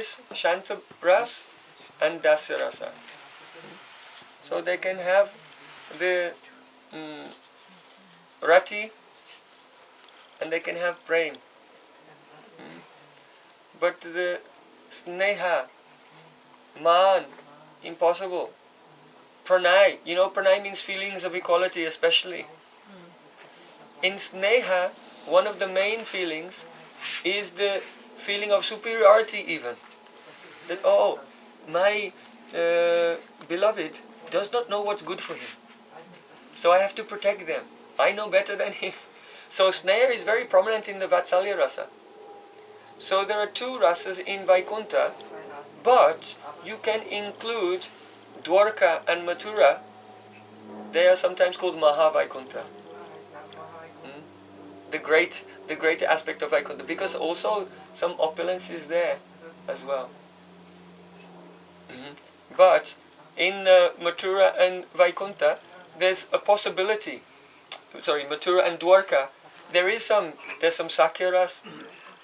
is Shanta Ras and Dasya Rasa. So they can have the Rati and they can have Prem. But the Sneha, Man, impossible. Pranay, Pranay means feelings of equality especially. In Sneha, one of the main feelings is the feeling of superiority even. That, my beloved does not know what's good for him. So I have to protect them. I know better than him. So Sneha is very prominent in the Vatsalya rasa. So there are two rasas in Vaikuntha, but you can include Dwarka and Mathura. They are sometimes called Mahavaikuntha. The great aspect of Vaikuntha, because also some opulence is there as well. But in Mathura and Vaikuntha, there's a possibility. Mathura and Dwarka, there's some Sakya ras,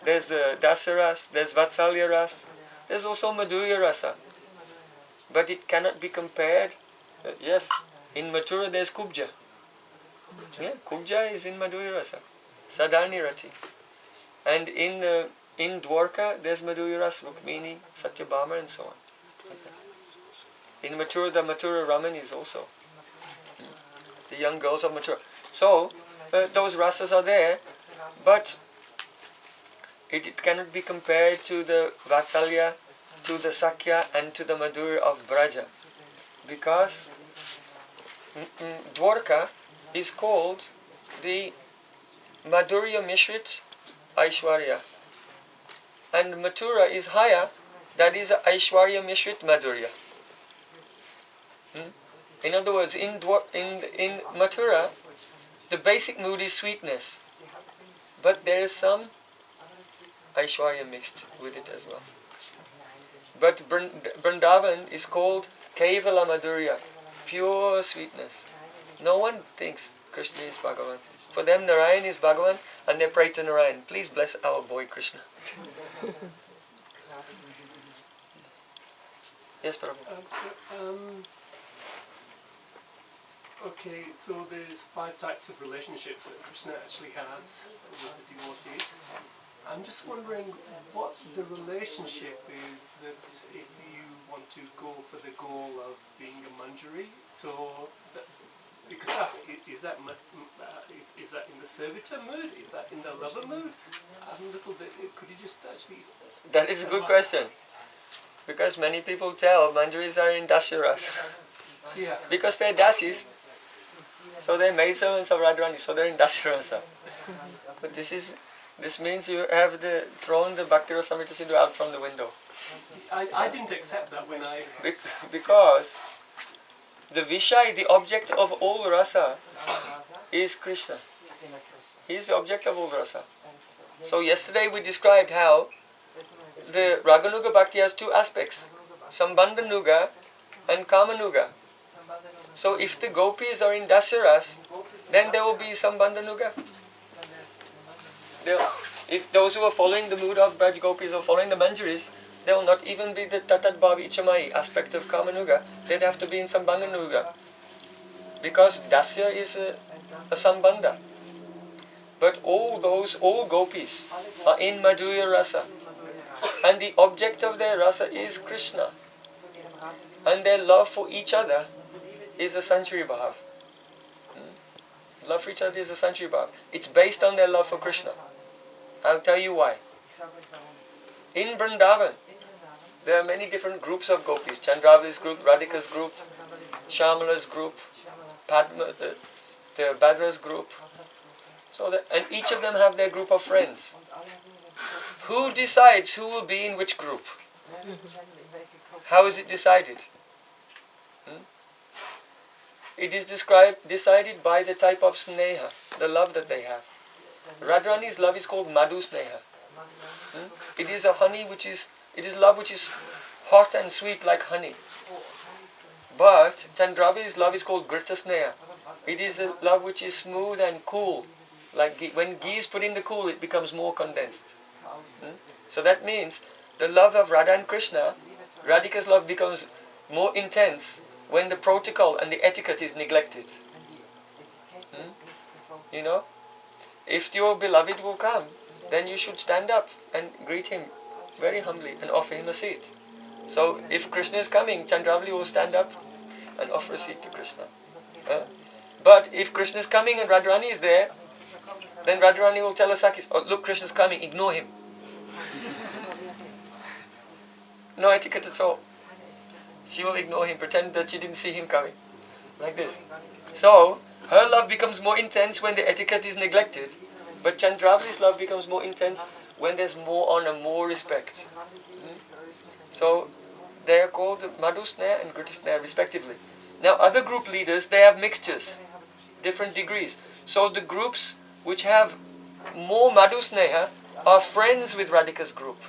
there's Dasa ras, there's Vatsalya ras, there's also Madhurya rasa. But it cannot be compared. Yes, in Mathura there's Kubja. Yeah, Kubja is in Madhurya rasa. Sadani Rati. And in Dwarka there's Madhurya rasa, Rukmini, Satyabhama and so on. In Mathura, the Mathura Raman is also. The young girls of Mathura. So, those rasas are there, but it cannot be compared to the Vatsalya, to the Sakya and to the Madhurya of Braja. Because Dwarka is called the Madhurya Mishrit Aishwarya. And Mathura is higher, that is Aishwarya Mishrit Madhurya. In other words, in Mathura, the basic mood is sweetness, but there is some Aishwarya mixed with it as well. But Vrindavan is called Kevala Madhurya, pure sweetness. No one thinks Krishna is Bhagavan. For them, Narayan is Bhagavan, and they pray to Narayan. Please bless our boy Krishna. Yes, Prabhu. Okay, so there's 5 types of relationships that Krishna actually has with the devotees. I'm just wondering what the relationship is that if you want to go for the goal of being a manjari, so that, because is that in the servitor mood? Is that in the lover mood? I'm a little bit. Could you just actually? That is a good question, because many people tell manjaris are industrious. Yeah. Because they're dasis. So they're maid servants of Radharani, so they're industrious. But this means you have thrown the Bhakti Rasamrita Sindhu out from the window. I didn't accept that when I... Because the Vishai, the object of all rasa, is Krishna. He is the object of all rasa. So yesterday we described how the Raganuga Bhakti has 2 aspects, Sambandhanuga and Kamanuga. So if the gopis are in Dasaras, then there will be Sambandhanuga. If those who are following the mood of Braj gopis or following the manjaris, there will not even be the Tatat Bhavi Ichamai aspect of Kamanuga. They'd have to be in Sambandhanuga. Because Dasya is a Sambandha. But all gopis are in Madhurya rasa. And the object of their rasa is Krishna. And their love for each other is a Sanchari Bhav. Love for each other is a Sanchari Bhav. It's based on their love for Krishna. I'll tell you why. In Vrindavan, there are many different groups of gopis. Chandravali's group, Radhika's group, Shamala's group, Padma, the Bhadra's group. And each of them have their group of friends. Who decides who will be in which group? How is it decided? It is decided by the type of sneha, the love that they have. Radharani's love is called Madhu Sneha. It is love which is hot and sweet like honey. But Chandravali's love is called Grita Sneha. It is a love which is smooth and cool. Like when ghee is put in the cool, it becomes more condensed. So that means the love of Radha and Krishna, Radhika's love becomes more intense when the protocol and the etiquette is neglected. You know, if your beloved will come, then you should stand up and greet him very humbly and offer him a seat. So if Krishna is coming, Chandravali will stand up and offer a seat to Krishna. But if Krishna is coming and Radharani is there, then Radharani will tell her Sakis, oh, look, Krishna is coming, ignore him. No etiquette at all. She will ignore him, pretend that she didn't see him coming. Like this. So, her love becomes more intense when the etiquette is neglected, but Chandravali's love becomes more intense when there's more honor, more respect. So, they are called Madhu Sneha and Grita Sneha respectively. Now, other group leaders, they have mixtures, different degrees. So, the groups which have more Madhu Sneha are friends with Radhika's group.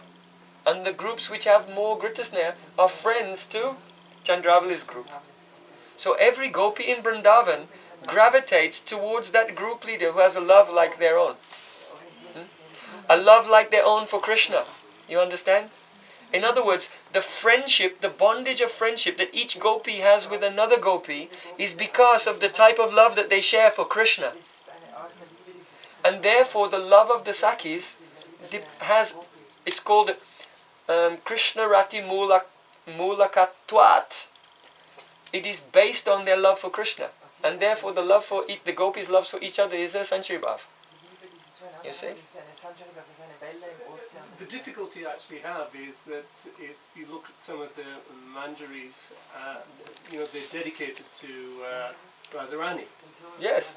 And the groups which have more Grita Sneha are friends to Chandravali's group. So every gopi in Vrindavan gravitates towards that group leader who has a love like their own. A love like their own for Krishna. You understand? In other words, the friendship, the bondage of friendship that each gopi has with another gopi is because of the type of love that they share for Krishna. And therefore the love of the Sakis has, it's called Krishna Rati Mulakatvat. It is based on their love for Krishna. And therefore the love for the gopis' loves for each other is a Sanchari Bhav. You see? The difficulty you actually have is that if you look at some of the manjaris, they're dedicated to Radharani. Yes.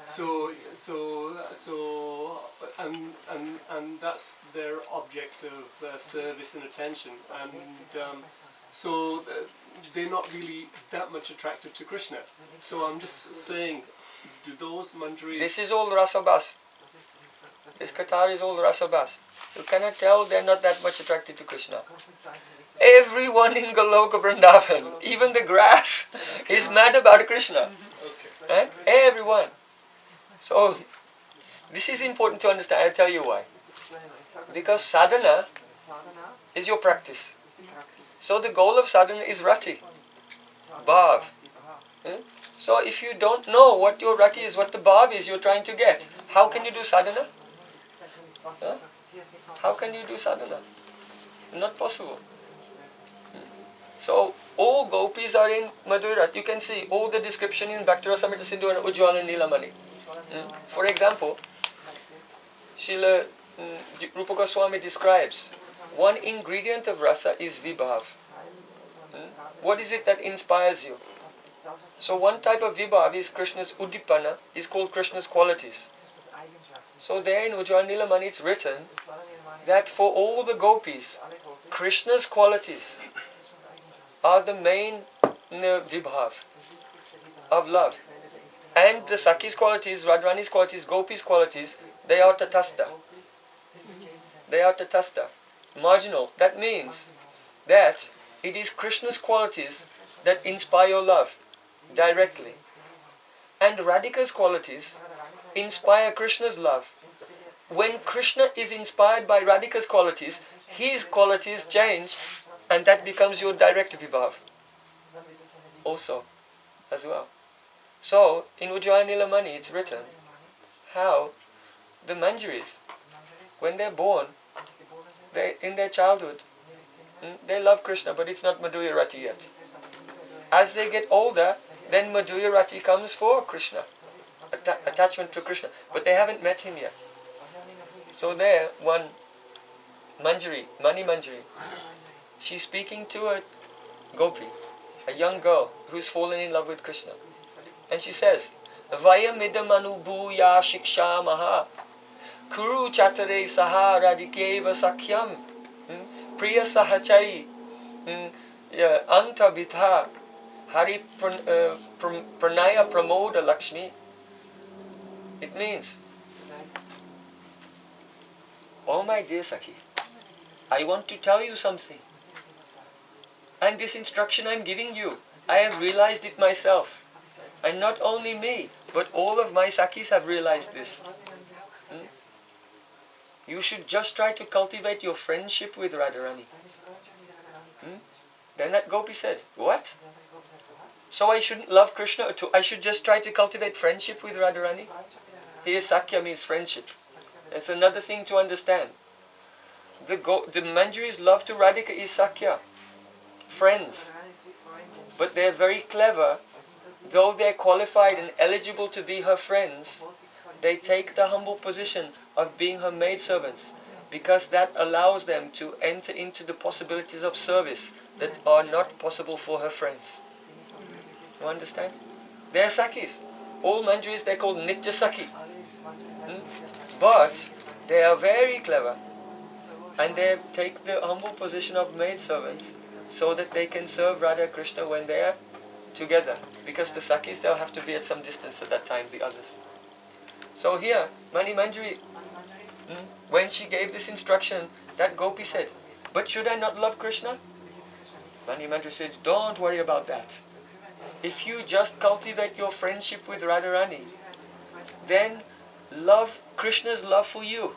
And that's their object of service and attention, and so they're not really that much attracted to Krishna. So I'm just saying, do those manjaris... This is all rasabas. This Qatar is all rasabas. You cannot tell they're not that much attracted to Krishna. Everyone in Goloka Vrindavan, even the grass, is mad about Krishna. Right? Everyone. So, this is important to understand. I'll tell you why. Because sadhana is your practice. So the goal of sadhana is rati, bhav. So if you don't know what your rati is, what the bhav is you're trying to get, how can you do sadhana? How can you do sadhana? Not possible. So all gopis are in Madhura. You can see all the description in Bhakti-rasamrita Sindhu and Ujjwala and Nilamani. For example, Srila Rupa Goswami describes one ingredient of rasa is vibhav. What is it that inspires you? So one type of vibhav is Krishna's udipana, is called Krishna's qualities. So there in Ujjwala and Nilamani it's written that for all the gopis, Krishna's qualities are the main vibhav of love. And the Sakhi's qualities, Radharani's qualities, Gopi's qualities, they are tatastha. They are tatastha, marginal. That means that it is Krishna's qualities that inspire your love directly. And Radhika's qualities inspire Krishna's love. When Krishna is inspired by Radhika's qualities, his qualities change and that becomes your direct vibhav also, as well. So, in Ujjwala Nilamani it's written how the manjaris, when they're born, in their childhood, they love Krishna, but it's not Madhurya Rati yet. As they get older, then Madhurya Rati comes for Krishna, attachment to Krishna, but they haven't met him yet. So there, one manjari, Mani Manjari, she's speaking to a gopi, a young girl who's fallen in love with Krishna. And she says, Vayamidam anubhuya shiksha maha kuru chatare saha radhikeva sakhyam priya sahachari anta bitha hari pranaya pramoda lakshmi. It means, oh my dear Sakhi, I want to tell you something. And this instruction I'm giving you, I have realized it myself. And not only me, but all of my Sakhis have realized this. You should just try to cultivate your friendship with Radharani. Then that gopi said, what? So I shouldn't love Krishna at all? I should just try to cultivate friendship with Radharani? Here Sakya means friendship. That's another thing to understand. The Manjari's love to Radhika is Sakya, friends. But they're very clever. Though they're qualified and eligible to be her friends, they take the humble position of being her maidservants, because that allows them to enter into the possibilities of service that are not possible for her friends. You understand? They're Sakis. All Manjaris, they're called Nitya Saki. But they are very clever, and they take the humble position of maidservants so that they can serve Radha Krishna when they are together. Because the Sakis, they'll have to be at some distance at that time, the others. So here, Mani Manjari, when she gave this instruction, that gopi said, but should I not love Krishna? Mani Manjari said, don't worry about that. If you just cultivate your friendship with Radharani, then Krishna's love for you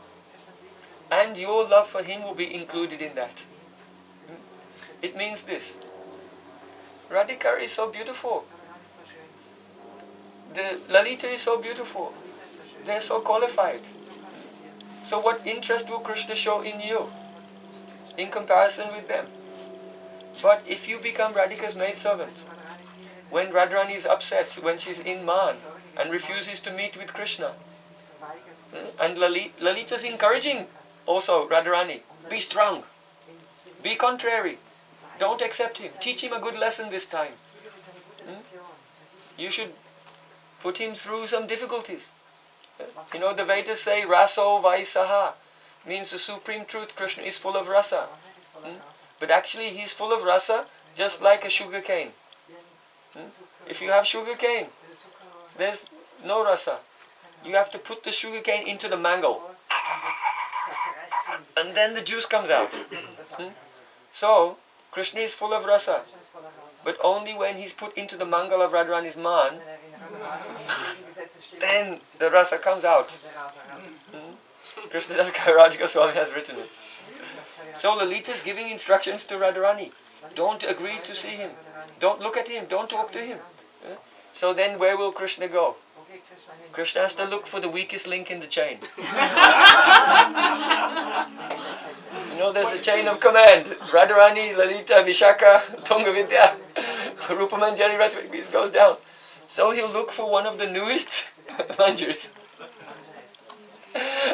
and your love for him will be included in that. It means this. Radhika is so beautiful. The Lalita is so beautiful. They are so qualified. So what interest will Krishna show in you in comparison with them? But if you become Radhika's maidservant, when Radharani is upset, when she's in Man and refuses to meet with Krishna, and Lalita is encouraging also Radharani, be strong, be contrary, don't accept him, teach him a good lesson this time. You should put him through some difficulties. You know, the Vedas say raso vaisaha, means the supreme truth. Krishna is full of rasa. But actually he is full of rasa just like a sugar cane. If you have sugar cane, there's no rasa. You have to put the sugar cane into the mango, and then the juice comes out. So Krishna is full of rasa, but only when he's put into the mangal of Radharani's man, then the rasa comes out. Krishnadas Radhika Swami has written it. So Lalita is giving instructions to Radharani. Don't agree to see him. Don't look at him. Don't talk to him. So then where will Krishna go? Krishna has to look for the weakest link in the chain. You know, there's a chain of command. Radharani, Lalita, Vishaka, Tungavidya, Rupa Manjari, it goes down. So he'll look for one of the newest Manjaris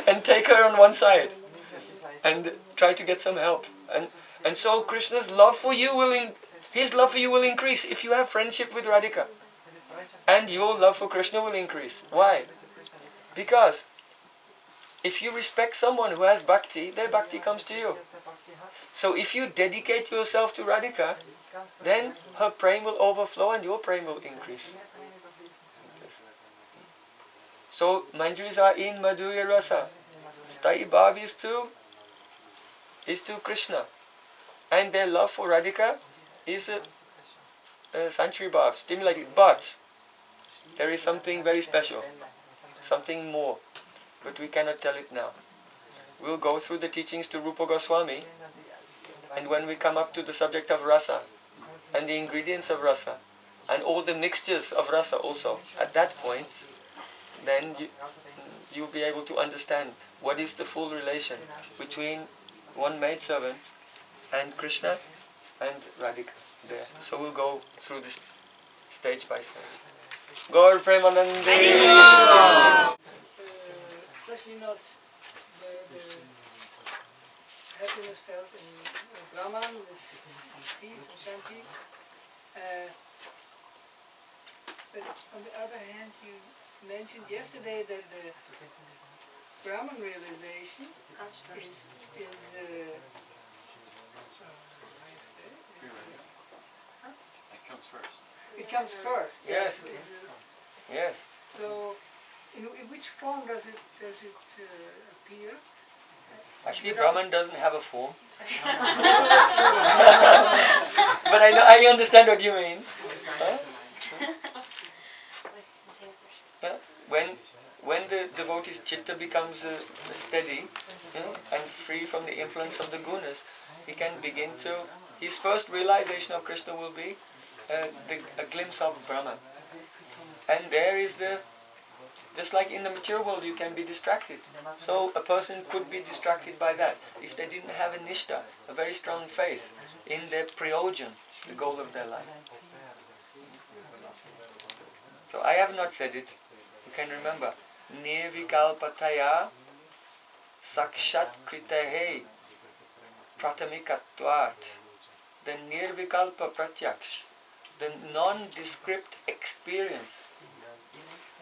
and take her on one side and try to get some help. And so Krishna's love for you his love for you will increase if you have friendship with Radhika. And your love for Krishna will increase. Why? Because if you respect someone who has bhakti, their bhakti comes to you. So if you dedicate yourself to Radhika, then her prem will overflow and your prem will increase. So Manjaris are in Madhurya Rasa. Sthai Bhav is to Krishna. And their love for Radhika is Sanchari Bhav, stimulated. But there is something very special, something more, but we cannot tell it now. We'll go through the teachings to Rupa Goswami, and when we come up to the subject of rasa, and the ingredients of rasa, and all the mixtures of rasa also, at that point, then you'll be able to understand what is the full relation between one maidservant and Krishna and Radhika there. So we'll go through this stage by stage. Gaur Premanandi. Especially not the happiness felt in Brahman, this peace and shanti. But on the other hand, you mentioned yesterday that the Brahman realization is it comes first. It comes first. Yes. Yes. So, in which form does it appear? Actually, Brahman doesn't have a form. But I understand what you mean. Huh? When the devotee's chitta becomes steady and free from the influence of the gunas, he can begin to his first realization of Krishna will be a glimpse of Brahman. And there is just like in the material world you can be distracted. So a person could be distracted by that if they didn't have a nishta, a very strong faith in their Prayojan, the goal of their life. So I have not said it. You can remember. Nirvikalpataya sakshat kritehe pratamikatvat. The nirvikalpa pratyaksh, the nondescript experience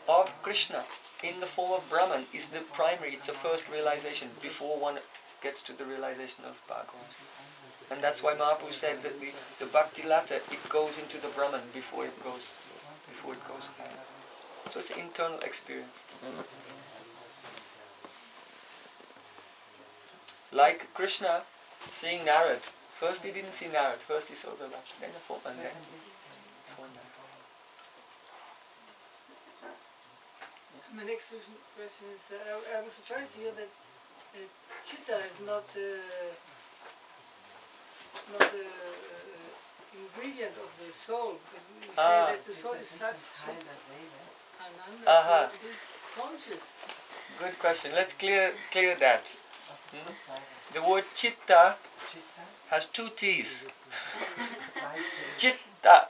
of Krishna in the form of Brahman is the primary, it's the first realization before one gets to the realization of Bhagavan. And that's why Mahaprabhu said that the bhakti ladder, it goes into the Brahman before it goes higher. So it's an internal experience. Like Krishna seeing Narad. First he didn't see Narad, first he saw the light, then the form, and then saw Narad. My next question is, I was surprised to hear that chitta is not the ingredient of the soul, because you say that the soul is such Ananda, so it is conscious. Good question. Let's clear that. The word chitta has two T's. Chitta,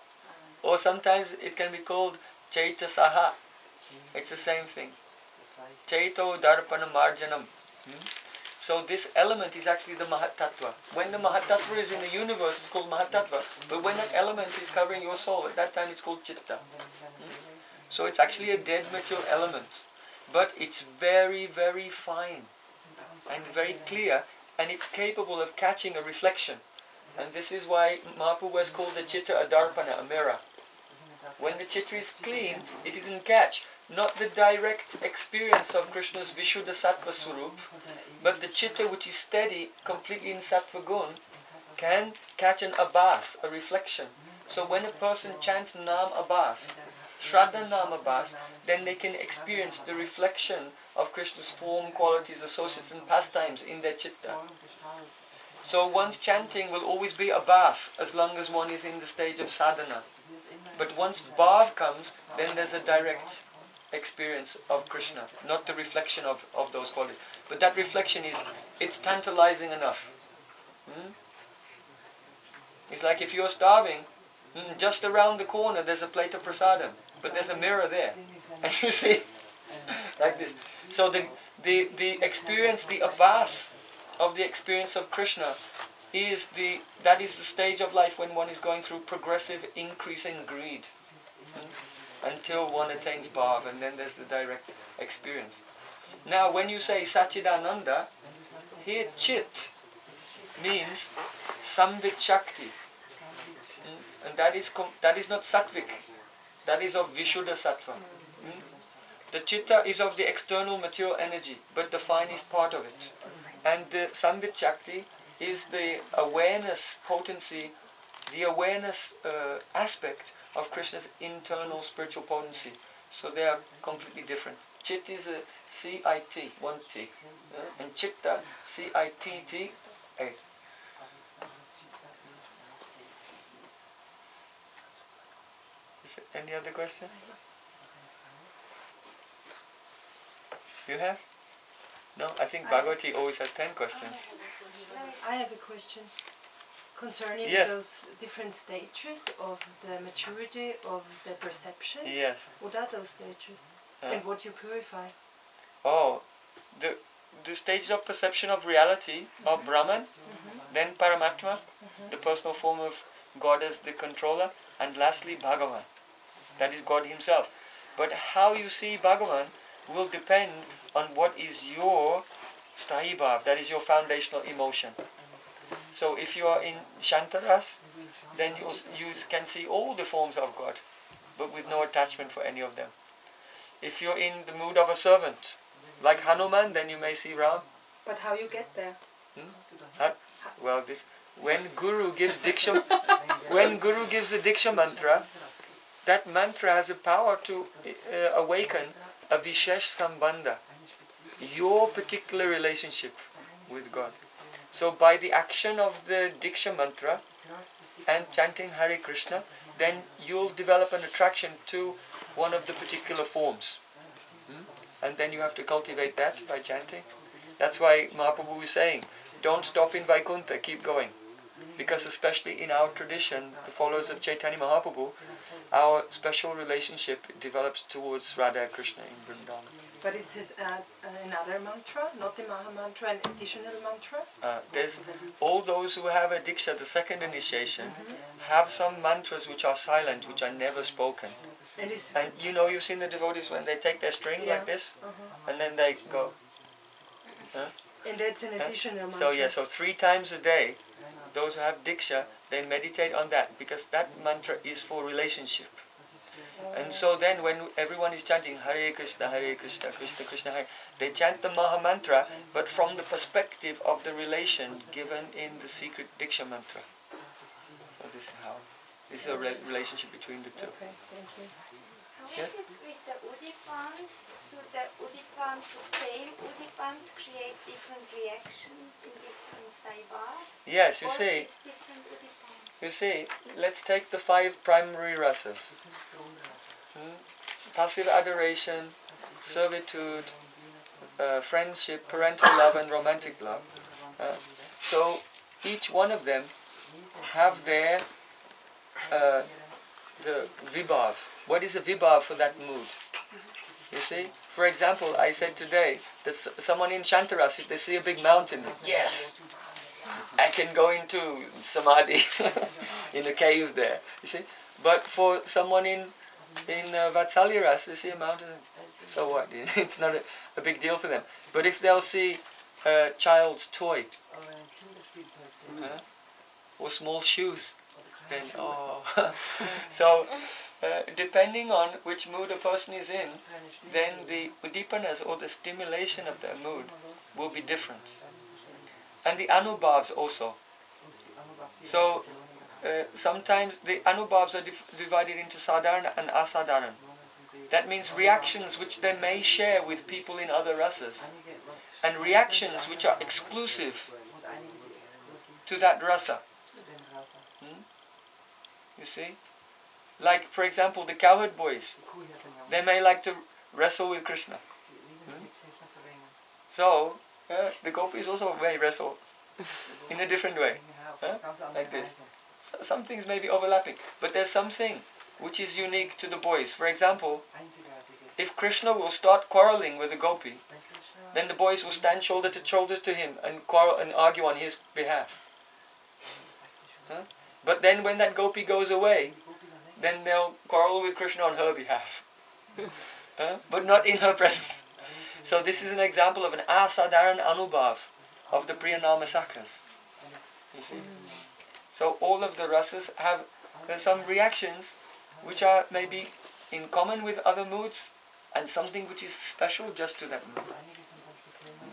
or sometimes it can be called chaitasaha. It's the same thing. Chaito darpana marjanam. So this element is actually the Mahatattva. When the Mahatattva is in the universe, it's called Mahatattva. But when that element is covering your soul, at that time it's called Chitta. So it's actually a dead material element. But it's very, very fine and very clear, and it's capable of catching a reflection. And this is why Mahaprabhu was called the Chitta Adarpana, a mirror. When the Chitta is clean, it didn't catch not the direct experience of Krishna's Vishuddha Sattva Swarup, but the Chitta which is steady, completely in Sattva Gun, can catch an abhas, a reflection. So when a person chants Nam Abhas, Shraddha Nam Abhas, then they can experience the reflection of Krishna's form, qualities, associates and pastimes in their Chitta. So one's chanting will always be abhas as long as one is in the stage of sadhana. But once bhav comes, then there's a direct experience of Krishna, not the reflection of those qualities. But that reflection it's tantalizing enough. It's like if you're starving, just around the corner there's a plate of prasadam, but there's a mirror there. And you see, like this. So the experience, the abhas of the experience of Krishna that is the stage of life when one is going through progressive increasing greed. Until one attains bhav, and then there's the direct experience. Now when you say Satchidananda, here chit means samvit shakti. And that is not sattvic, that is of Vishuddha Sattva. The chitta is of the external material energy, but the finest part of it. And the samvit shakti is the awareness potency, the awareness aspect of Krishna's internal spiritual potency. So they are completely different. Chit is a C-I-T, one T. And chitta, C-I-T-T-A. Is there any other question? You have? No, I think Bhagavati always has 10 questions. I have a question concerning those different stages of the maturity of the perceptions. Yes. What are those stages? And what you purify? Oh, the stages of perception of reality are Brahman, then Paramatma, the personal form of God as the controller, and lastly Bhagavan, that is God himself. But how you see Bhagavan will depend on what is your Stahi Bhav, that is your foundational emotion. So if you are in Shantaras, then you can see all the forms of God, but with no attachment for any of them. If you're in the mood of a servant, like Hanuman, then you may see Ram. But how you get there? Well, when Guru gives Diksha, when Guru gives the Diksha mantra, that mantra has a power to awaken a Vishesh Sambandha, your particular relationship with God. So by the action of the Diksha mantra, and chanting Hare Krishna, then you'll develop an attraction to one of the particular forms. And then you have to cultivate that by chanting. That's why Mahaprabhu is saying, don't stop in Vaikuntha, keep going. Because especially in our tradition, the followers of Chaitanya Mahaprabhu, our special relationship develops towards Radha Krishna in Vrindavan. But it says another mantra, not the Maha Mantra, an additional mantra? There's all those who have a Diksha, the second initiation, have some mantras which are silent, which are never spoken. And you know, you've seen the devotees when they take their string like this, and then they go. And that's an additional mantra. So yeah, so 3 times a day, those who have Diksha, they meditate on that, because that mantra is for relationship. And so then when everyone is chanting Hare Krishna, Krishna Krishna Hare, they chant the Maha Mantra, but from the perspective of the relation given in the secret Diksha mantra. So this is how, this is a relationship between the two. Okay, thank you. How is it with the Udipans? Do the Udipans, the same Udipans, create different reactions in different saivas? Yes, you Or see. it's different Udipans? You see, let's take the 5 primary rasas. Passive adoration, servitude, friendship, parental love and romantic love. So each one of them have their the vibhav. What is a vibhav for that mood? You see? For example, I said today that someone in Shantaras, if they see a big mountain, yes, I can go into samadhi in a cave there. You see? But for someone in Vatsalya Ras, they see a mountain, so what? It's not a big deal for them. But if they'll see a child's toy, or small shoes, then so depending on which mood a person is in, then the udipanas or the stimulation of their mood will be different. And the anubhavs also. So sometimes the anubhavs are divided into sadharana and asadharana. That means reactions which they may share with people in other rasas, and reactions which are exclusive to that rasa. You see? Like, for example, the cowherd boys, they may like to wrestle with Krishna. So, the gopis also may wrestle in a different way, like this. So some things may be overlapping, but there's something which is unique to the boys. For example, if Krishna will start quarreling with a gopi, then the boys will stand shoulder to shoulder to him and quarrel and argue on his behalf. But then when that gopi goes away, then they'll quarrel with Krishna on her behalf. But not in her presence. So this is an example of an asadharan anubhav of the Priyanama Sakhas. You see? So all of the rasas have some reactions which are maybe in common with other moods, and something which is special just to that mood.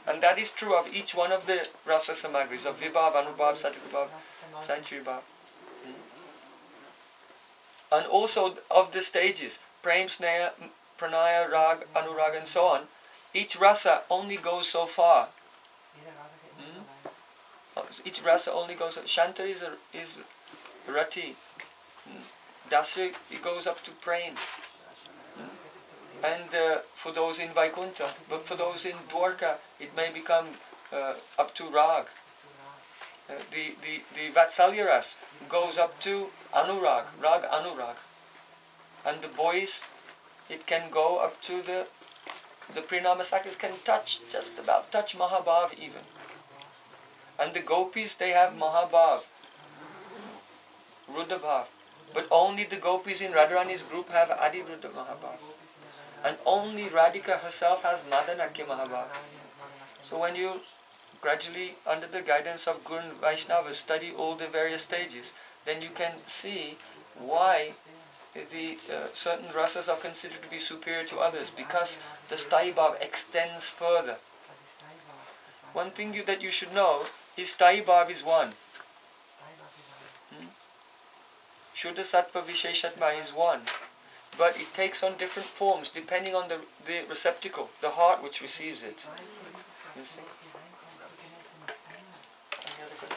And that is true of each one of the rasa samagris, of vibhav, anubhav, satvibhav, sanchivibhav. And also of the stages, prem, sneha, pranaya, rag, anurag and so on, each rasa only goes so far. Each rasa only goes, shanta is rati, dasa it goes up to prem. And for those in Vaikuntha, but for those in Dwarka, it may become up to rag. The Vatsalya Ras goes up to anurag, rag anurag. And the boys, it can go up to the Prinama Sakhas can just about touch Mahabhav even. And the gopis, they have Mahabhav, Rudabhav. But only the gopis in Radharani's group have Adi Rudra Mahabhav. And only Radhika herself has Madanakya Mahabhav. So when you gradually, under the guidance of Guru and Vaishnavas, study all the various stages, then you can see why the certain rasas are considered to be superior to others, because the Sthayi Bhav extends further. One thing that you should know is Sthayi Bhav is one. Shuddha Sattva Visheshatma is one. But it takes on different forms depending on the receptacle, the heart which receives it. You see?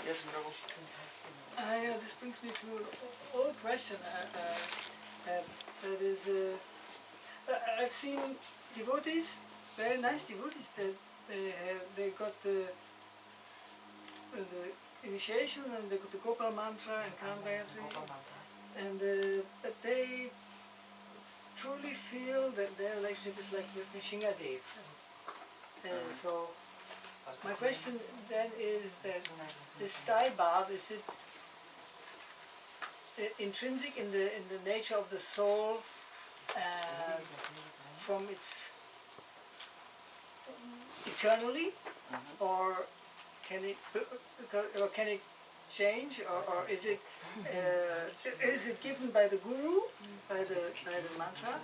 Yes, Prabhu. This brings me to an old question. That is, I've seen devotees, very nice devotees, that they got the initiation and they got the Gopal mantra and Kanvayatri, and but they truly feel that their relationship is like with Nishingadev. So my question then is that this Thai Bhav, is it intrinsic in the nature of the soul from its eternally, or can it change, or is it given by the guru, by the mantra?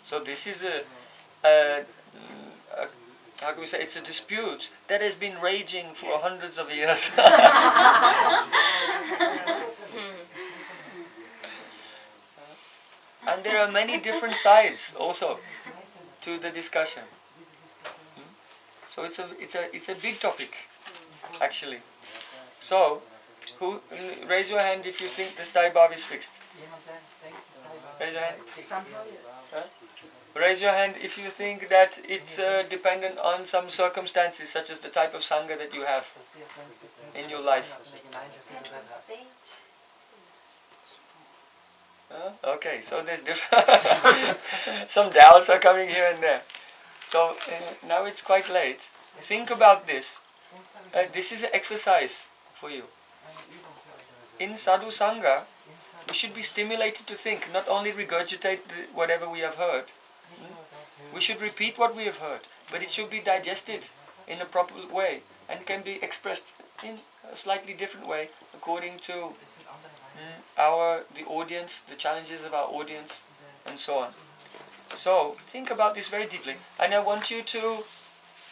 So this is how can we say, it's a dispute that has been raging for hundreds of years. And there are many different sides also to the discussion. So it's a big topic, actually. So, raise your hand if you think this Thai Bhav is fixed. Raise your hand. Raise your hand if you think that it's dependent on some circumstances, such as the type of Sangha that you have in your life. Okay, so there's different some doubts are coming here and there. So now it's quite late. Think about this. This is an exercise for you. In Sadhu Sangha, we should be stimulated to think, not only regurgitate whatever we have heard. We should repeat what we have heard, but it should be digested in a proper way and can be expressed in a slightly different way according to the audience, the challenges of our audience, and so on. So think about this very deeply, and I want you to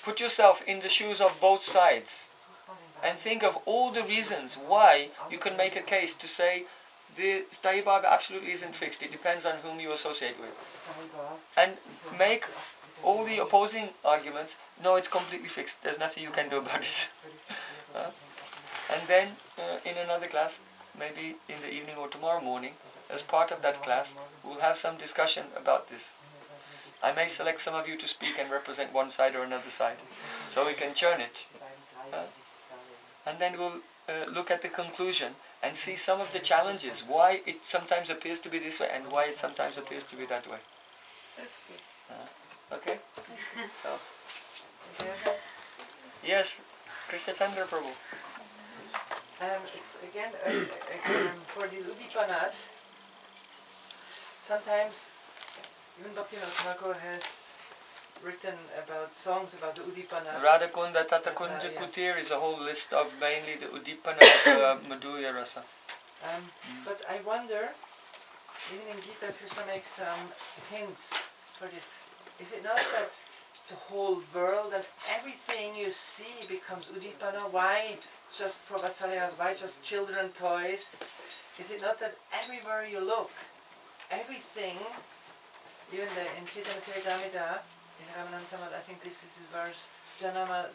put yourself in the shoes of both sides and think of all the reasons why you can make a case to say the Thai Bhav absolutely isn't fixed. It depends on whom you associate with. And make all the opposing arguments, no, it's completely fixed. There's nothing you can do about it. And then in another class, maybe in the evening or tomorrow morning, as part of that class, we'll have some discussion about this. I may select some of you to speak and represent one side or another side, so we can churn it. And then we'll look at the conclusion and see some of the challenges, why it sometimes appears to be this way and why it sometimes appears to be that way. That's good. Okay? So. Yes, Krishna Chandra Prabhu. It's again for these udipanas. Sometimes even Bhaktivinoda Thakur has written about songs about the udipanas. Radhakunda Tatakunja Kutir is a whole list of mainly the udipana of Madhurya rasa. But I wonder, even in Gita, Krishna makes some hints for this. Is it not that the whole world and everything you see becomes udipana? Why just for Vatsalayas? Why just children toys? Is it not that everywhere you look, everything, even in Chaitanya Charitamrita, I think this is his verse, Janama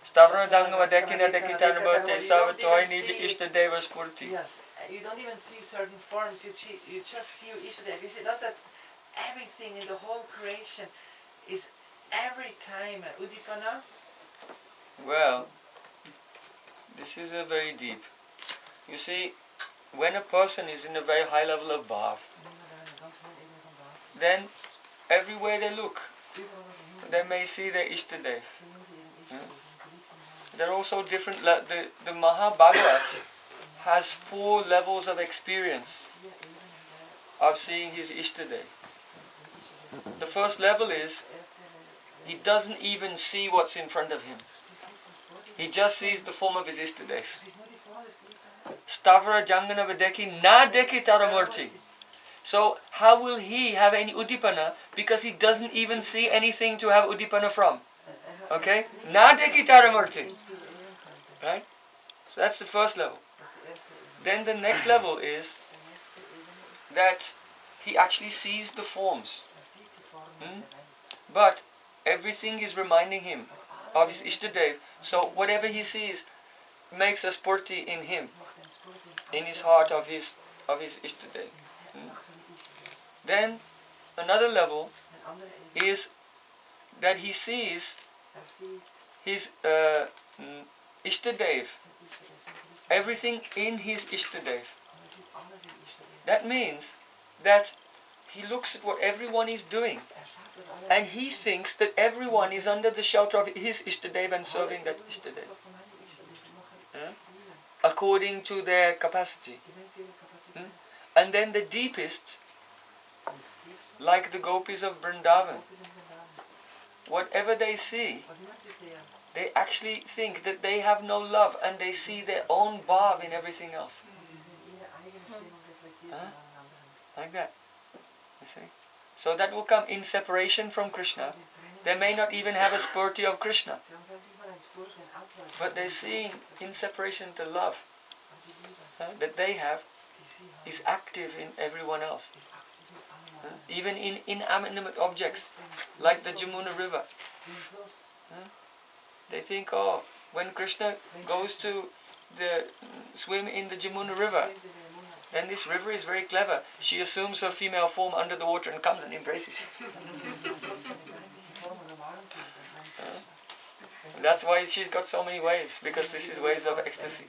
Stavra Dangama Dekina Dekitanabate Savatoi Nija Ishtadeva Spurti. Yes, you don't even see certain forms, you just see your Ishtadeva. Is it not that everything in the whole creation is every time udipana? Well, this is a very deep. You see, when a person is in a very high level of bhav, then everywhere they look, they may see their Ishtadev. There are also different, the Mahabhagavat has 4 levels of experience of seeing his Ishtadev. The first level is, he doesn't even see what's in front of him. He just sees the form of his Ishtadev. Stavra Jangana Vedeki Na Deki Taramurti. So how will he have any udipana, because he doesn't even see anything to have udipana from? Okay? Na Deki Taramurti. Right? So that's the first level. Then the next level is that he actually sees the forms. But everything is reminding him of his Ishtadev. So whatever he sees, makes a spurti in him, in his heart of his Ishtadev. Then another level is that he sees his Ishtadev, everything in his Ishtadev. That means that he looks at what everyone is doing and he thinks that everyone is under the shelter of his Ishtadev and serving that Ishtadev. According to their capacity. And then the deepest, like the gopis of Vrindavan, whatever they see, they actually think that they have no love and they see their own bhav in everything else. Like that. You see? So that will come in separation from Krishna. They may not even have a spurti of Krishna. But they see in separation the love that they have is active in everyone else. Even in inanimate objects, like the Jamuna river. They think, oh, when Krishna goes to swim in the Jamuna river, then this river is very clever. She assumes her female form under the water and comes and embraces you. That's why she's got so many waves, because this is waves of ecstasy.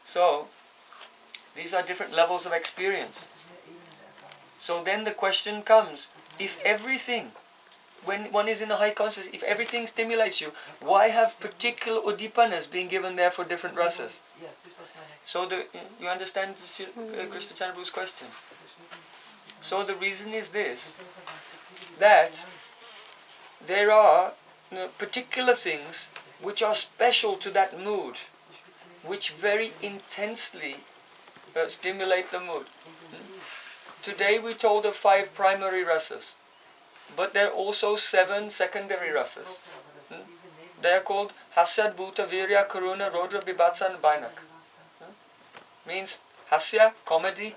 So, these are different levels of experience. So then the question comes, if everything, when one is in a high consciousness, if everything stimulates you, why have particular udipanas being given there for different rasas? So you understand Krishna Chandra's question? So the reason is this, that there are particular things which are special to that mood, which very intensely stimulate the mood. Today we told of 5 primary rasas, but there are also 7 secondary rasas. They are called Hasya, Bhuta, Virya, Karuna, Rodra, Bibhatsa and Bainak. Means Hasya, comedy.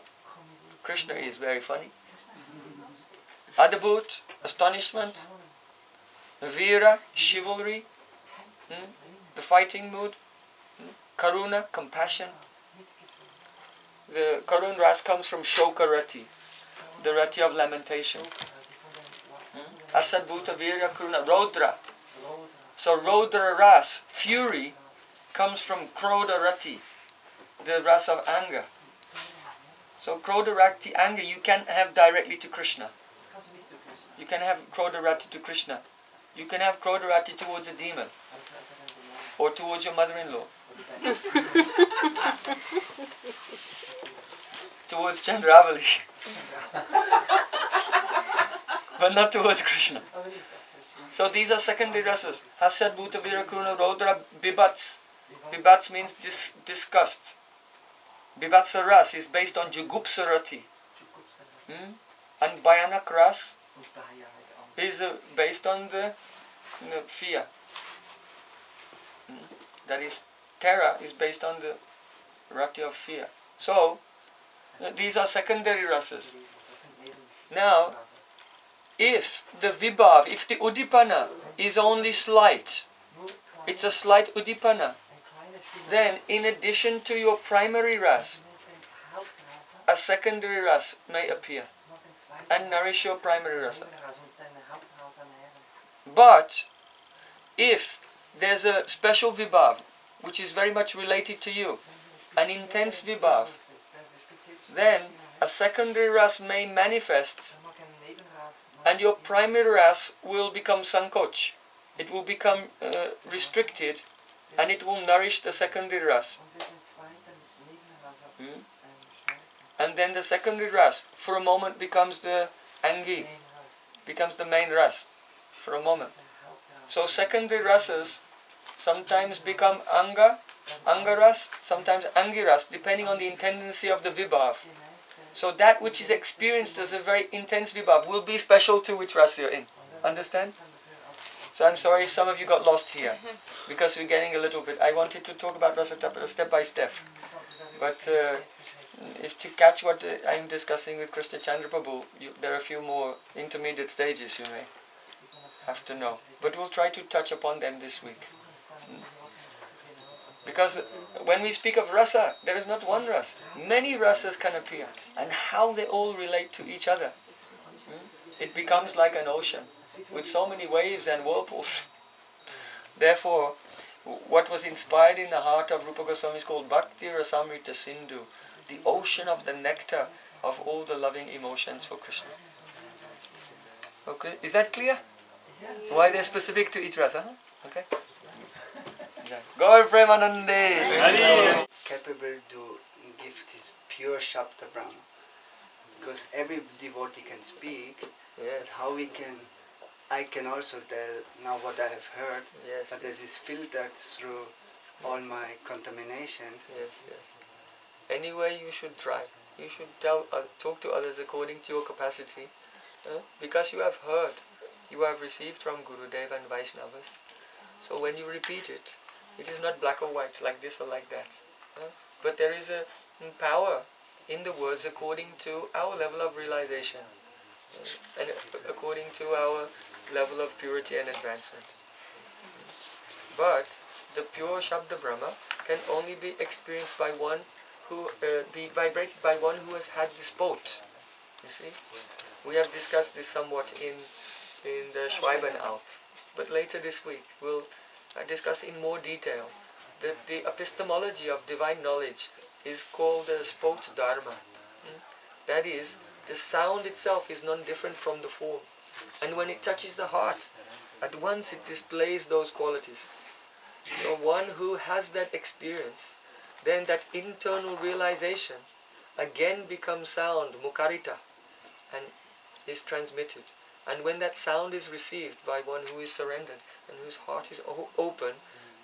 Krishna is very funny. Adabhut, astonishment. Vira, chivalry. The fighting mood. Karuna, compassion. The Karun Ras comes from Shoka Rati, the Rati of lamentation. Asad Bhuta Virya Karuna, Rodra. So Rodra Ras, fury, comes from Krodha Rati, the Ras of anger. So Krodha Rati, anger, you can have directly to Krishna. You can have Krodha Rati to Krishna. You can have Krodha Rati towards a demon. Or towards your mother-in-law. Towards Chandravali. But not towards Krishna. So these are secondary rasas. Hasya, Bhuta, Vira, Karuna, Rodra, Bibhats. Bibhats means disgust. Bibhatsa Ras is based on Jugupsa Rati. And Bhayanak Ras is based on the fear. That is, terror is based on the Rati of fear. So, these are secondary rasas. Now, if the vibhav, if the udipana is only slight, it's a slight udipana, then in addition to your primary ras, a secondary ras may appear and nourish your primary rasa. But if there's a special vibhav which is very much related to you, an intense vibhav, then a secondary ras may manifest and your primary ras will become sankoch. It will become restricted and it will nourish the secondary ras. And then the secondary ras for a moment becomes the angi, becomes the main ras for a moment. So secondary rasas sometimes become angaras, sometimes angiras, depending on the intendency of the vibhav. So that which is experienced as a very intense vibhav will be special to which rasa you're in. Understand? So I'm sorry if some of you got lost here, because we're getting a little bit. I wanted to talk about rasa step by step. But if to catch what I'm discussing with Krishna Chandra Prabhu, there are a few more intermediate stages you may have to know. But we'll try to touch upon them this week. Because when we speak of rasa, there is not one rasa. Many rasas can appear. And how they all relate to each other. It becomes like an ocean with so many waves and whirlpools. Therefore, what was inspired in the heart of Rupa Goswami is called Bhakti Rasamrita Sindhu, the ocean of the nectar of all the loving emotions for Krishna. Okay, is that clear? Why they're specific to each rasa? Huh? Okay. Gaur Premanande! Capable to give this pure Shabda Brahma. Because every devotee can speak, Yes. but how I can also tell now what I have heard, Yes. but this is filtered through all my contamination. Yes, yes. Anyway, you should try. You should talk to others according to your capacity. Because you have heard, you have received from Gurudev and Vaishnavas. So when you repeat it, it is not black or white, like this or like that. But there is a power in the words according to our level of realization and according to our level of purity and advancement. But the pure Shabda Brahma can only be experienced by one who, be vibrated by one who has had this boat. You see? We have discussed this somewhat in the Schweibenalp. But later this week we'll discuss in more detail that the epistemology of divine knowledge is called the Spot Dharma. That is, the sound itself is non-different from the form. And when it touches the heart, at once it displays those qualities. So one who has that experience, then that internal realization again becomes sound, mukarita, and is transmitted. And when that sound is received by one who is surrendered and whose heart is open,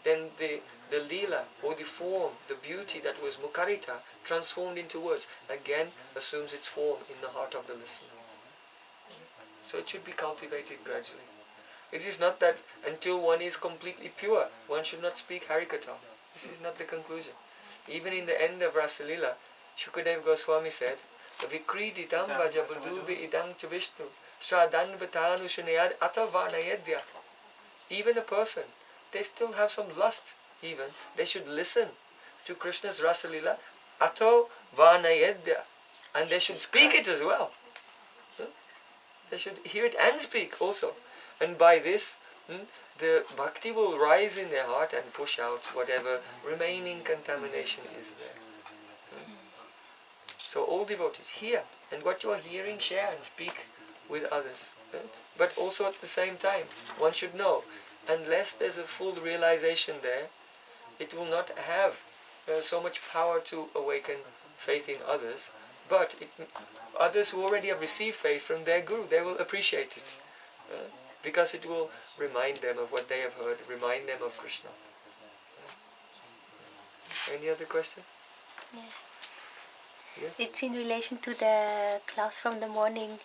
then the lila or the form, the beauty that was mukarita, transformed into words, again assumes its form in the heart of the listener. So it should be cultivated gradually. It is not that until one is completely pure, one should not speak Harikatha. This is not the conclusion. Even in the end of Rasalila, Shukadeva Goswami said, Vikriditam vajabadubi idam ch Vishnu, Shraddhan vatanu shunayad atavanayadya. Even a person, they still have some lust, even. They should listen to Krishna's Rasalila, ato vanayadya. And they should speak it as well. They should hear it and speak also. And by this, the bhakti will rise in their heart and push out whatever remaining contamination is there. So all devotees, hear. And what you are hearing, share and speak with others. But also at the same time, one should know, unless there's a full realization there, it will not have so much power to awaken faith in others. But others who already have received faith from their Guru, they will appreciate it. Because it will remind them of what they have heard, remind them of Krishna. Any other question? Yeah. Yes? It's in relation to the class from the morning,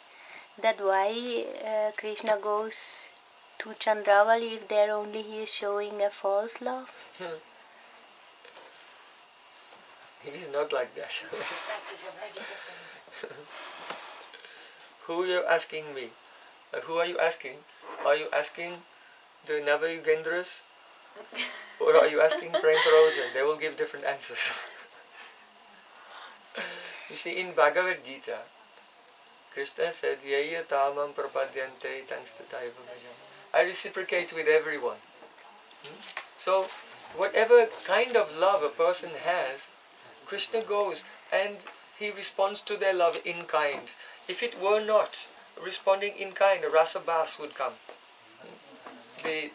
that why Krishna goes to Chandravali if there only he is showing a false love. It is not like that. Who are you asking me? Who are you asking? Are you asking the Navayugendras? Or are you asking Prem Prayojan? They will give different answers. You see, in Bhagavad Gita, Krishna said, Yaya tamam prapadyante tangstataiva bhajam. I reciprocate with everyone. So, whatever kind of love a person has, Krishna goes and he responds to their love in kind. If it were not responding in kind, a rasa bas would come. The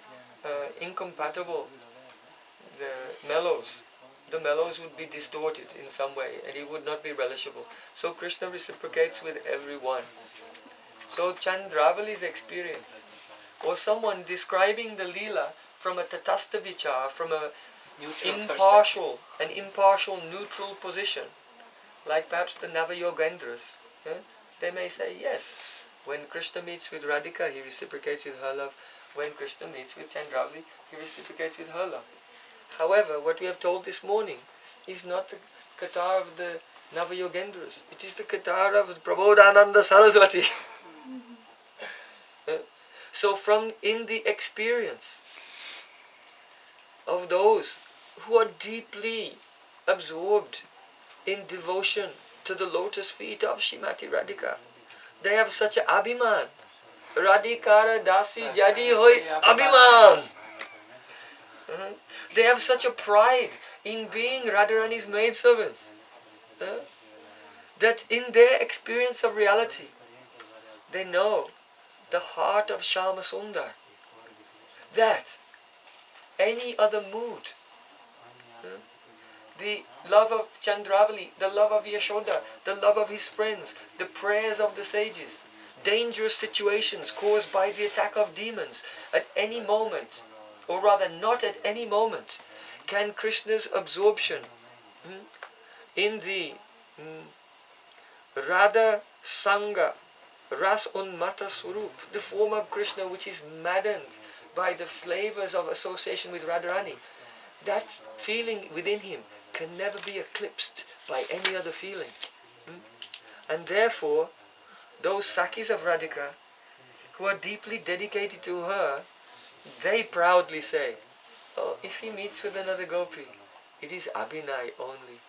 incompatible, the mellows would be distorted in some way and it would not be relishable. So Krishna reciprocates with everyone. So Chandravali's experience, or someone describing the Leela from a tatastha vichar, from a an impartial, neutral position, like perhaps the Navayogendras, they may say, yes, when Krishna meets with Radhika, he reciprocates with her love. When Krishna meets with Chandravali, he reciprocates with her love. However, what we have told this morning is not the Katar of the Navayogendras. It is the Katar of Prabodhananda Saraswati. So from in the experience of those who are deeply absorbed in devotion to the lotus feet of Srimati Radhika. They have such a abhiman. Radhikara dasi jadi hoy abhiman. They have such a pride in being Radharani's maidservants that in their experience of reality, they know the heart of Shyama Sundar, that any other mood, the love of Chandravali, the love of Yashoda, the love of his friends, the prayers of the sages, dangerous situations caused by the attack of demons, at any moment, or rather not at any moment, can Krishna's absorption in the Radha Sangha, Ras Unmata Swarup, the form of Krishna which is maddened by the flavors of association with Radharani, that feeling within him can never be eclipsed by any other feeling. And therefore, those Sakis of Radhika, who are deeply dedicated to her, they proudly say, oh, if he meets with another gopi, it is Abhinay only,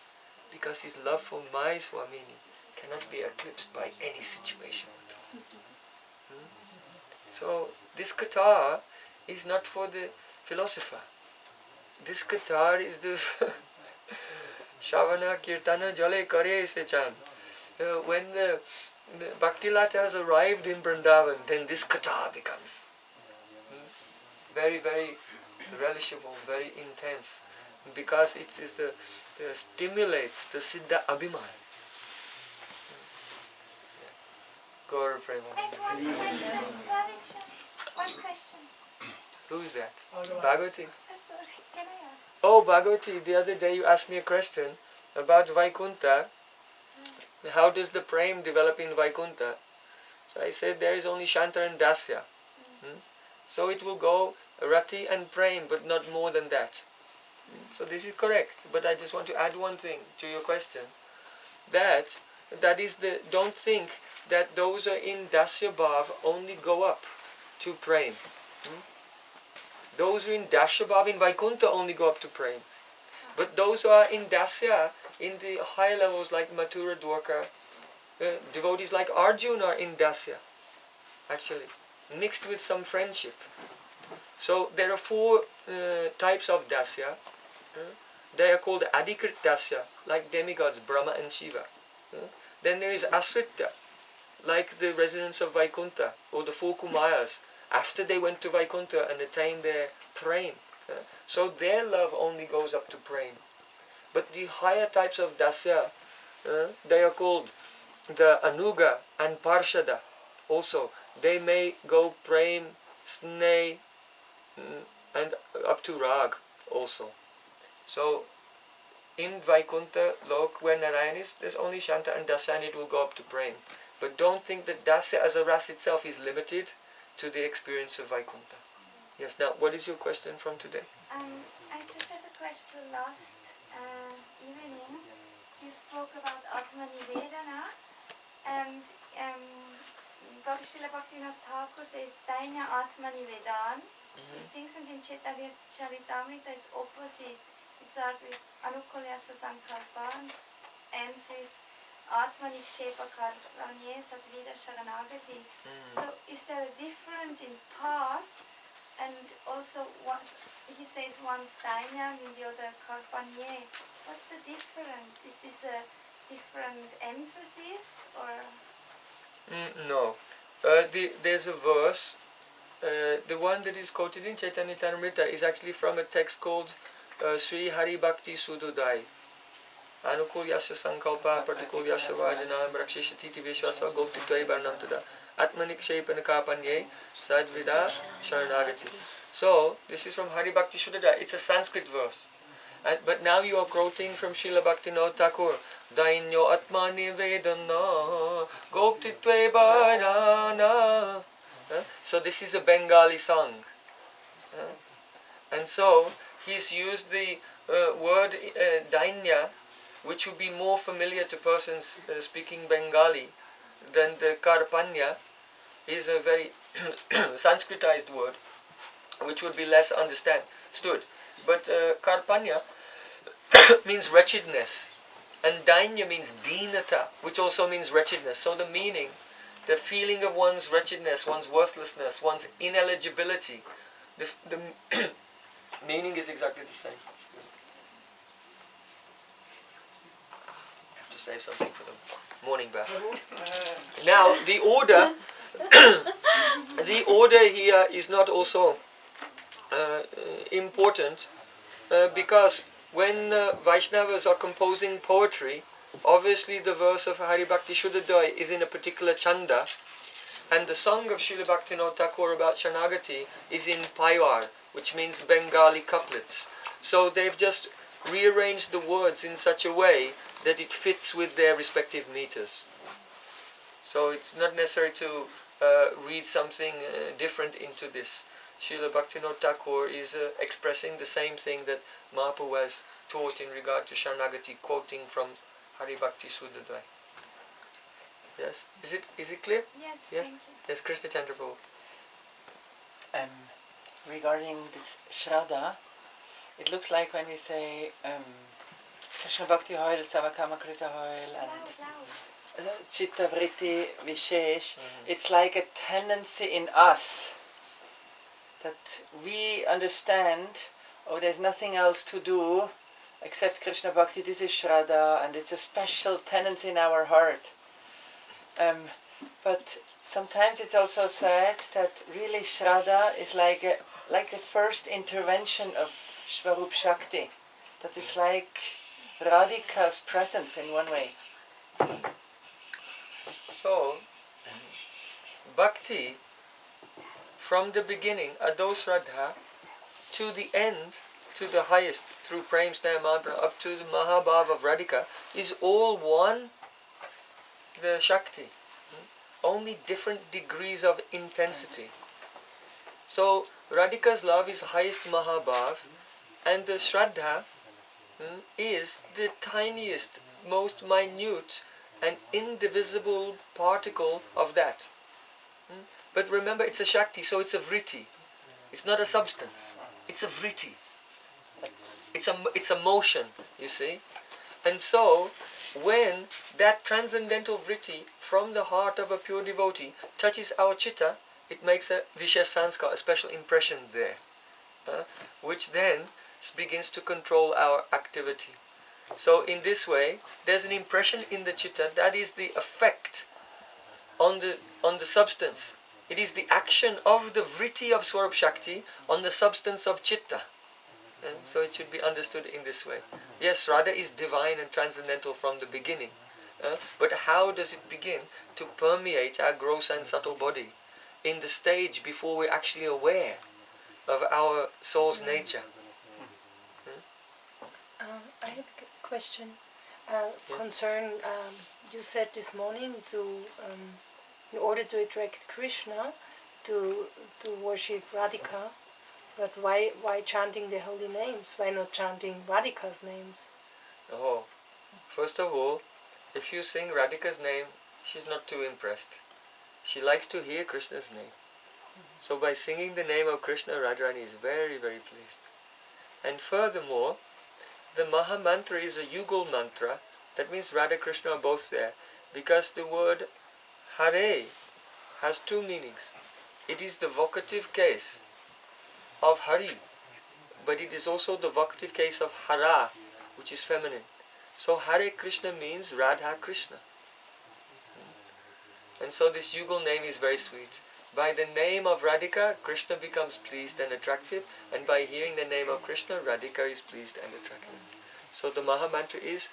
because his love for my Swamini cannot be eclipsed by any situation. So this katha is not for the philosopher. This katha is the Shavana Kirtana Jale Kare Se Chant. When the Bhakti Lata has arrived in Vrindavan, then this katha becomes very, very relishable, very intense, because it is the stimulates the Siddha Abhiman. Gaur Prem. I have one question. One question. Who is that? Bhagavati. Sorry, can I ask? Oh, Bhagavati, the other day you asked me a question about Vaikuntha. How does the Prem develop in Vaikuntha? So I said there is only Shanta and Dasya. So it will go Rati and Prem, but not more than that. So this is correct, but I just want to add one thing to your question. That is the, don't think that those are in Dasya Bhav only go up to Prem. Those who are in Dasya Bhav in Vaikuntha only go up to Prem. But those who are in Dasya, in the high levels like Mathura, Dwarka, devotees like Arjuna are in Dasya, actually, mixed with some friendship. So there are four types of Dasya. They are called Adhikrit Dasya, like demigods, Brahma and Shiva. Then there is Asrita, like the residents of Vaikuntha, or the four Kumayas, after they went to Vaikuntha and attained their Prem. So their love only goes up to Prem. But the higher types of Dasya, they are called the Anuga and Parshada also. They may go Prem, Sneh, and up to Rag also. So in Vaikuntha Lok, where Narayan is, there's only Shanta and Dasya, and it will go up to Prem. But don't think that Dasya as a ras itself is limited to the experience of Vaikuntha. Yes, now what is your question from today? I just have a question. Last evening you spoke about Atma Nivedana, and Srila Bhaktivinoda Thakur says Dainya Atma Nivedan. He sings in Chaitanya Charitamrita is opposite. It starts with Anukulyasa Sankalpa and ends with Atma Nikshepa Karanye Satvida Sharanagati. So is there a difference in path? And also he says one's Dainya and the other Karpanye. What's the difference? Is this a different emphasis or? No. There's a verse. The one that is quoted in Chaitanya Charitamrita is actually from a text called Sri Hari Bhakti Sudodai. Anukul Yasya Sankalpa Pratikul Yasya Vajana Rakshishati Vishwasa Goptitva Varnamtada Atmanik Shepanakapanye Sadvida Sharanagati. So this is from Hari Bhakti Sudodai. It's a Sanskrit verse. But now you are quoting from Srila Bhaktivinoda Thakur. Dainyo Atma Nivedana Goptitva Varana. So this is a Bengali song. And so he's used the word Dainya, which would be more familiar to persons speaking Bengali than the Karpanya, is a very Sanskritized word, which would be less understood. But Karpanya means wretchedness, and dainya means dinata, which also means wretchedness. So the meaning, the feeling of one's wretchedness, one's worthlessness, one's ineligibility, the meaning is exactly the same. I have to save something for the morning bath. Now the order, the order here is not also important because when Vaishnavas are composing poetry, obviously the verse of Hari Bhakti Shuddhodaya is in a particular chanda, and the song of Srila Bhaktivinoda Thakur about Shanagati is in Paiwar, which means Bengali couplets. So they've just rearranged the words in such a way that it fits with their respective meters. So it's not necessary to read something different into this. Srila Bhaktivinoda Thakur is expressing the same thing that Mahaprabhu has taught in regard to Sharnagati, quoting from Hari Bhakti Shuddhodaya. Yes? Is it clear? Yes. Yes? Thank you. Yes, Krishna Chandra Prabhu. Regarding this Shraddha, it looks like when we say Krishna Bhakti Hoil, Savakama Krita Hoil, and Chitta Vritti Vishesh, it's like a tendency in us that we understand, oh, there's nothing else to do except Krishna Bhakti, this is Shraddha, and it's a special tendency in our heart. But sometimes it's also said that really Shraddha is like the first intervention of Swarup Shakti, that it's like Radhika's presence in one way. So, Bhakti, from the beginning, Ado Shraddha, to the end, to the highest, through Prem Sneh Mantra, up to the Mahabhav of Radhika, is all one, the Shakti. Only different degrees of intensity. So, Radhika's love is highest Mahabhav, and the Shraddha is the tiniest, most minute and indivisible particle of that. But remember, it's a Shakti, so it's a vritti. It's not a substance. It's a vritti. It's a motion, you see. And so, when that transcendental vritti from the heart of a pure devotee touches our chitta, it makes a vishesh sanskar, a special impression there, which then begins to control our activity. So in this way, there's an impression in the chitta, that is the effect on the substance. It is the action of the vritti of Swarup Shakti on the substance of chitta. And so it should be understood in this way. Yes, Radha is divine and transcendental from the beginning. But how does it begin to permeate our gross and subtle body in the stage before we're actually aware of our soul's nature? I have a question. Concern, you said this morning in order to attract Krishna, to worship Radhika, but why chanting the holy names? Why not chanting Radhika's names? Oh, first of all, if you sing Radhika's name, she's not too impressed. She likes to hear Krishna's name. So by singing the name of Krishna, Radharani is very, very pleased. And furthermore, the Maha Mantra is a Yugal mantra. That means Radha and Krishna are both there. Because the word Hare has two meanings. It is the vocative case of Hari, but it is also the vocative case of Hara, which is feminine. So Hare Krishna means Radha Krishna. And so this Yugal name is very sweet. By the name of Radhika, Krishna becomes pleased and attractive, and by hearing the name of Krishna, Radhika is pleased and attractive. So the Maha Mantra is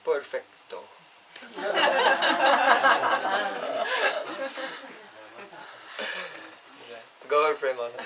perfecto. Gaur Premanand.